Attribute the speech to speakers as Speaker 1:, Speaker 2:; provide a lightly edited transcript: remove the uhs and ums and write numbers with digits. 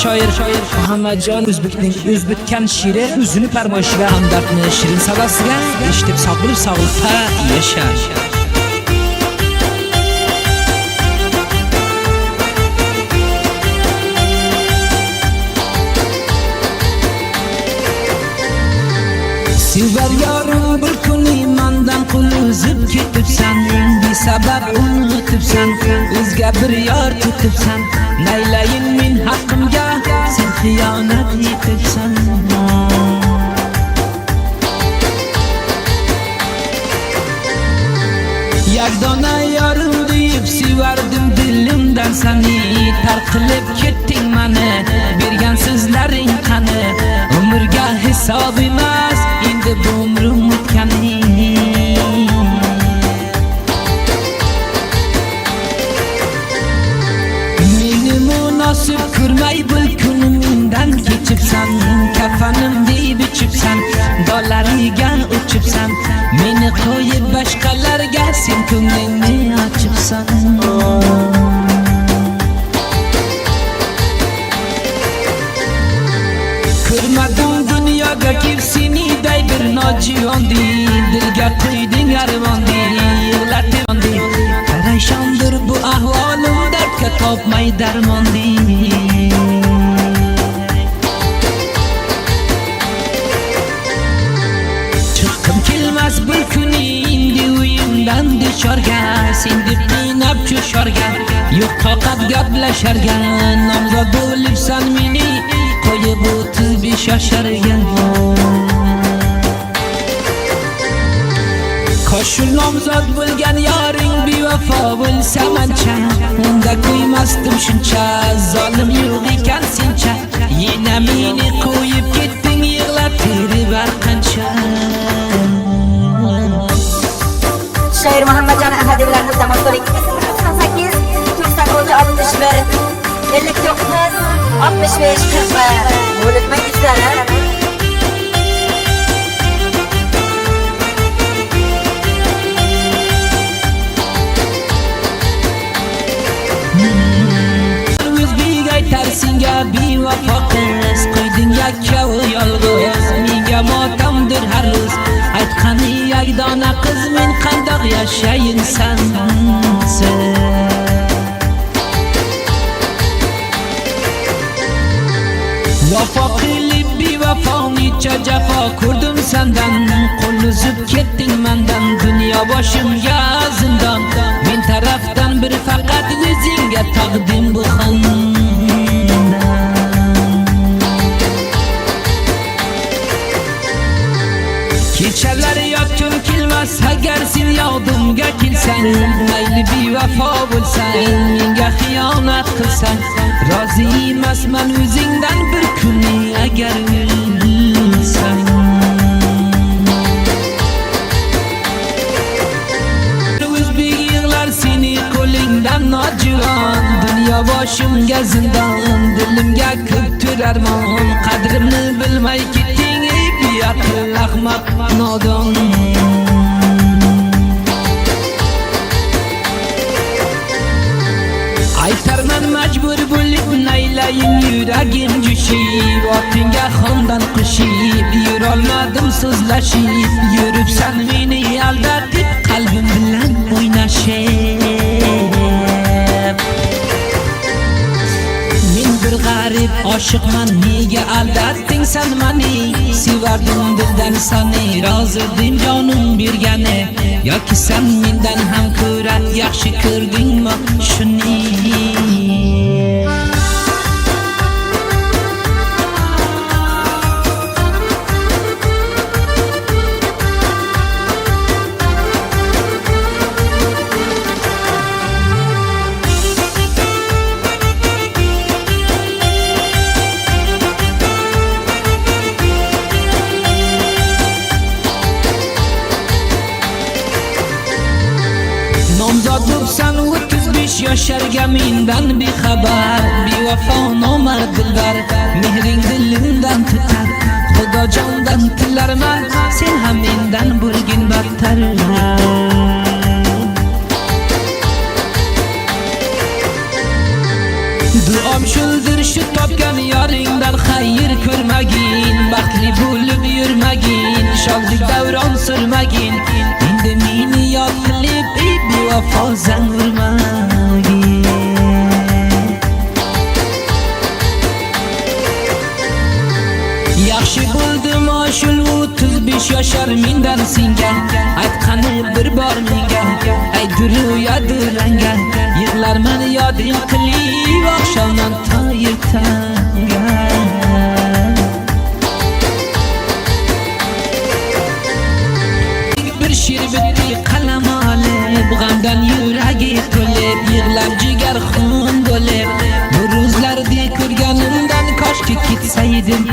Speaker 1: shoir Muhammadjon O'zbekning o'zbitgan she'ri o'zini farmoyishiga hamdardni shirin sadosiga eshitib sog'liqda yasha. Sevar yorim bir kun imandan qul uzib ketibsan, besabab unutibsan, o'zga bir yor tutibsan, naylayin men haqqimga sen xiyonat etibsan. Yagdona yorim deb sevardim dilimdan seni, tarqilib ketding meni, bergan so'zlaring qani, umrga hisob emas endi bu umrim o'tgani. Meni munosib ko'rmay bir kun mendan kechibsan, kafanim deb ichibsan, dollariga uchibsan, meni qo'yib boshqalarga sen ko'nglingni ochibsan. Ko'rmadim dunyoga kelib seni day bir nojiyondi, dilga qo'yding armondi, yig'latibdi, parishondir bu ahvolim, dardga topmay darmondi. Chiqqim kelmas bir kuni endi uyimdan deshorga, sen deb qiynab cho'shorga, yo'q toqat gaplasharga, nomzod bo'libsan meni qo'yib 35 yosharga. Qo'shu nomzod bo'lgan yoring bevafo bo'lsa mancha, unda qo'ymasdim shuncha, zolim yo'q ekan sencha, yana meni qo'yib ketding yig'latib har qancha.
Speaker 2: Shoir Muhammadjon Ahmadiyevlarni tamoshalik 98 99 61 59 65 40 bo'libmay izlanib.
Speaker 1: O'zbek aytar senga bevafo qiz, qo'yding yakkavu yolg'iz, menga motamdir har roz. Aytqani yagdona qiz, men qandoq yashayin sensiz. Vafo qilib bevafo necha jafo ko'rdim sendan, qo'l uzib ketding mendan, dunyo boshimga zindon, men tarafdan bir faqat o'zingga taqdim bu xondan. Kechalar yotgim kelmas agar sen yodimga kelsang, mayli bevafo bo'lsang, menga xiyonat qilsang, rozi emasman o'zingdan bir kunni agar o'lsang. O'zbek yig'lar seni qo'lingdan nojivon, dunyo boshimga zindon, dilimga ko'pdir armon, qadrimni bilmay ketding ey beaql ahmoq nodon. Aytarman majbur bo'lib naylayin yuragim jushib, otingga xondan qo'shib, yurolmadim so'zlashib, yuribsan meni aldatib, qalbim bilan o'ynashib. Men bir g'arib oshiqman, nega aldatding sen meni, sevardim dildan seni, rozi edim jonim bergani, yoki sen mendan ham ko'ra yaxshi ko'rdingmi shuni? Nomzod bo'lsan 35 yosharga mendan bexabar, bevafo nomard dilbar, mehring dilimdan tutar, xudojondan tilarman, sen ham mendan bo'lgin battar. Duom shuldir shu topgan sen yoringdan xayr ko'rmagin, baxtli bo'lib yurmagin, shodlik davron surmagin. Endi meni yod qilib bevafo zang urmagin. Yaxshi bo'ldim ashul 35 yoshar mendan senga, aytqani bir bor menga, ayturu yadiranga, yig'larman yoding qilib oqshomdan to ertaga. Bir she'r bitti qalam olib, g'amdan yuragi to'lib, yig'lab jigar xun bo'lib, bu ro'zlarni ko'rganimdan koshki ketsaydim.